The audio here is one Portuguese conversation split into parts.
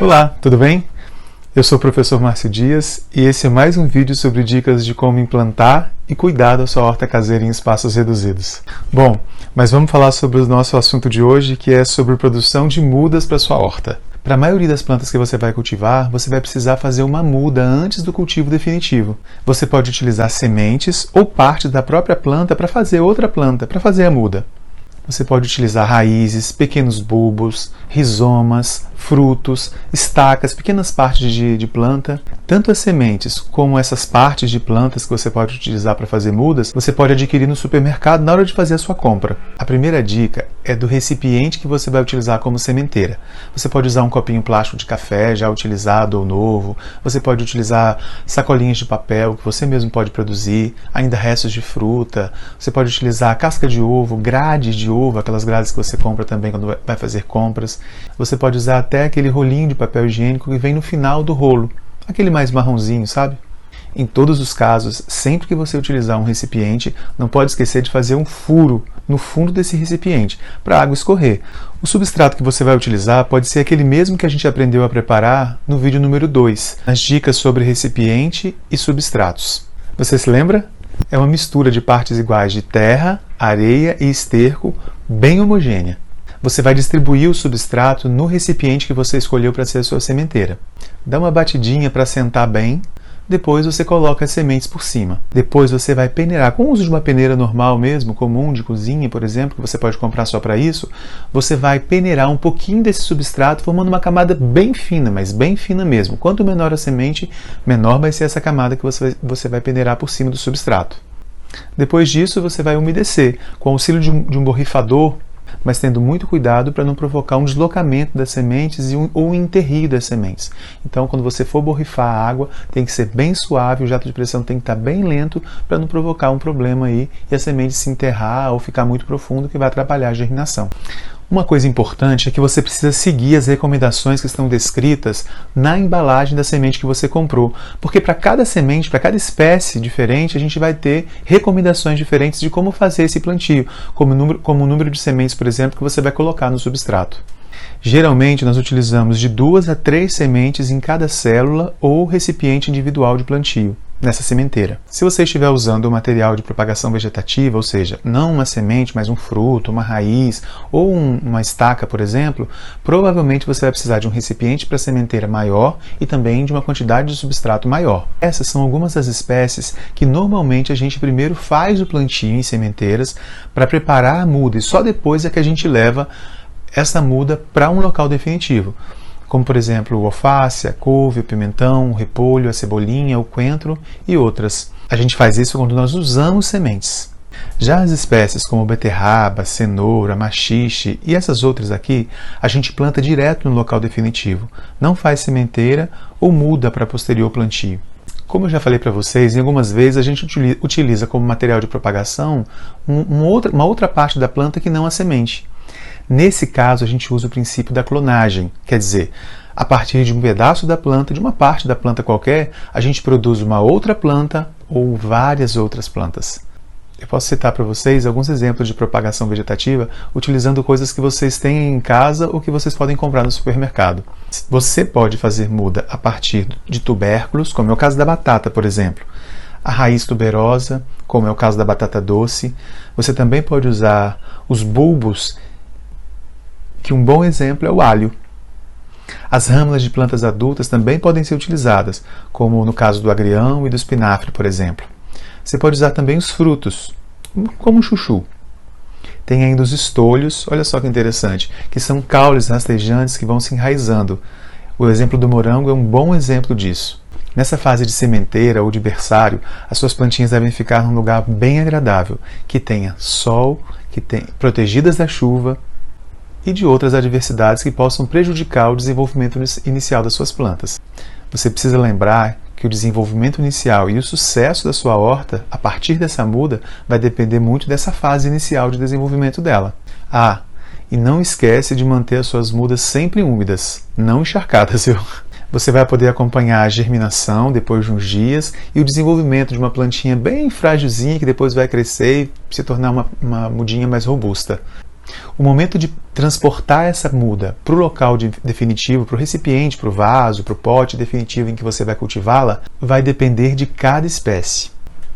Olá, tudo bem? Eu sou o professor Márcio Dias e esse é mais um vídeo sobre dicas de como implantar e cuidar da sua horta caseira em espaços reduzidos. Bom, mas vamos falar sobre o nosso assunto de hoje, que é sobre produção de mudas para sua horta. Para a maioria das plantas que você vai cultivar, você vai precisar fazer uma muda antes do cultivo definitivo. Você pode utilizar sementes ou partes da própria planta para fazer outra planta, para fazer a muda. Você pode utilizar raízes, pequenos bulbos, rizomas, frutos, estacas, pequenas partes de planta. Tanto as sementes como essas partes de plantas que você pode utilizar para fazer mudas, você pode adquirir no supermercado na hora de fazer a sua compra. A primeira dica é do recipiente que você vai utilizar como sementeira. Você pode usar um copinho plástico de café já utilizado ou novo. Você pode utilizar sacolinhas de papel que você mesmo pode produzir, ainda restos de fruta. Você pode utilizar casca de ovo, grades de ovo, aquelas grades que você compra também quando vai fazer compras. Você pode usar até aquele rolinho de papel higiênico que vem no final do rolo, aquele mais marronzinho, sabe? Em todos os casos, sempre que você utilizar um recipiente, não pode esquecer de fazer um furo no fundo desse recipiente, para a água escorrer. O substrato que você vai utilizar pode ser aquele mesmo que a gente aprendeu a preparar no vídeo número 2, as dicas sobre recipiente e substratos. Você se lembra? É uma mistura de partes iguais de terra, areia e esterco, bem homogênea. Você vai distribuir o substrato no recipiente que você escolheu para ser a sua sementeira. Dá uma batidinha para assentar bem, depois você coloca as sementes por cima. Depois você vai peneirar, com o uso de uma peneira normal mesmo, comum, de cozinha, por exemplo, que você pode comprar só para isso, você vai peneirar um pouquinho desse substrato, formando uma camada bem fina, mas bem fina mesmo. Quanto menor a semente, menor vai ser essa camada que você vai peneirar por cima do substrato. Depois disso, você vai umedecer, com o auxílio de um borrifador, mas tendo muito cuidado para não provocar um deslocamento das sementes ou um enterrio das sementes. Então, quando você for borrifar a água, tem que ser bem suave, o jato de pressão tem que estar bem lento para não provocar um problema aí e a semente se enterrar ou ficar muito profundo, que vai atrapalhar a germinação. Uma coisa importante é que você precisa seguir as recomendações que estão descritas na embalagem da semente que você comprou, porque para cada semente, para cada espécie diferente, a gente vai ter recomendações diferentes de como fazer esse plantio, como o número de sementes, por exemplo, que você vai colocar no substrato. Geralmente, nós utilizamos de 2 a 3 sementes em cada célula ou recipiente individual de plantio, nessa sementeira. Se você estiver usando um material de propagação vegetativa, ou seja, não uma semente, mas um fruto, uma raiz ou uma estaca, por exemplo, provavelmente você vai precisar de um recipiente para sementeira maior e também de uma quantidade de substrato maior. Essas são algumas das espécies que normalmente a gente primeiro faz o plantio em sementeiras para preparar a muda e só depois é que a gente leva essa muda para um local definitivo, como por exemplo o alface, a couve, o pimentão, o repolho, a cebolinha, o coentro e outras. A gente faz isso quando nós usamos sementes. Já as espécies como beterraba, cenoura, maxixe e essas outras aqui, a gente planta direto no local definitivo, não faz sementeira ou muda para posterior plantio. Como eu já falei para vocês, em algumas vezes a gente utiliza como material de propagação uma outra parte da planta que não a semente. Nesse caso, a gente usa o princípio da clonagem, quer dizer, a partir de um pedaço da planta, de uma parte da planta qualquer, a gente produz uma outra planta ou várias outras plantas. Eu posso citar para vocês alguns exemplos de propagação vegetativa utilizando coisas que vocês têm em casa ou que vocês podem comprar no supermercado. Você pode fazer muda a partir de tubérculos, como é o caso da batata, por exemplo. A raiz tuberosa, como é o caso da batata doce. Você também pode usar os bulbos, que um bom exemplo é o alho. As râmulas de plantas adultas também podem ser utilizadas, como no caso do agrião e do espinafre, por exemplo. Você pode usar também os frutos, como o chuchu. Tem ainda os estolhos, olha só que interessante, que são caules rastejantes que vão se enraizando. O exemplo do morango é um bom exemplo disso. Nessa fase de sementeira ou de berçário, as suas plantinhas devem ficar num lugar bem agradável, que tenha sol, protegidas da chuva, e de outras adversidades que possam prejudicar o desenvolvimento inicial das suas plantas. Você precisa lembrar que o desenvolvimento inicial e o sucesso da sua horta, a partir dessa muda, vai depender muito dessa fase inicial de desenvolvimento dela. E não esquece de manter as suas mudas sempre úmidas, não encharcadas, viu? Você vai poder acompanhar a germinação depois de uns dias e o desenvolvimento de uma plantinha bem frágilzinha que depois vai crescer e se tornar uma mudinha mais robusta. O momento de transportar essa muda para o local definitivo, para o recipiente, para o vaso, para o pote definitivo em que você vai cultivá-la, vai depender de cada espécie.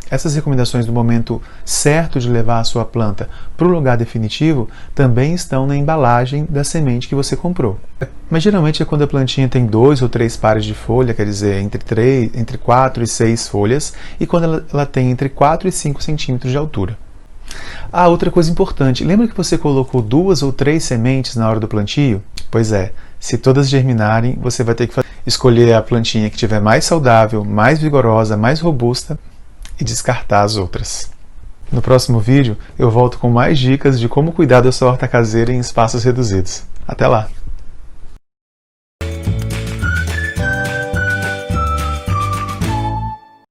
Essas recomendações do momento certo de levar a sua planta para o lugar definitivo também estão na embalagem da semente que você comprou. Mas geralmente é quando a plantinha tem 2 ou 3 pares de folha, quer dizer, entre 4 e 6 folhas, e quando ela tem entre 4 e 5 centímetros de altura. Ah, outra coisa importante, lembra que você colocou 2 ou 3 sementes na hora do plantio? Pois é, se todas germinarem, você vai ter que escolher a plantinha que estiver mais saudável, mais vigorosa, mais robusta, e descartar as outras. No próximo vídeo, eu volto com mais dicas de como cuidar da sua horta caseira em espaços reduzidos. Até lá!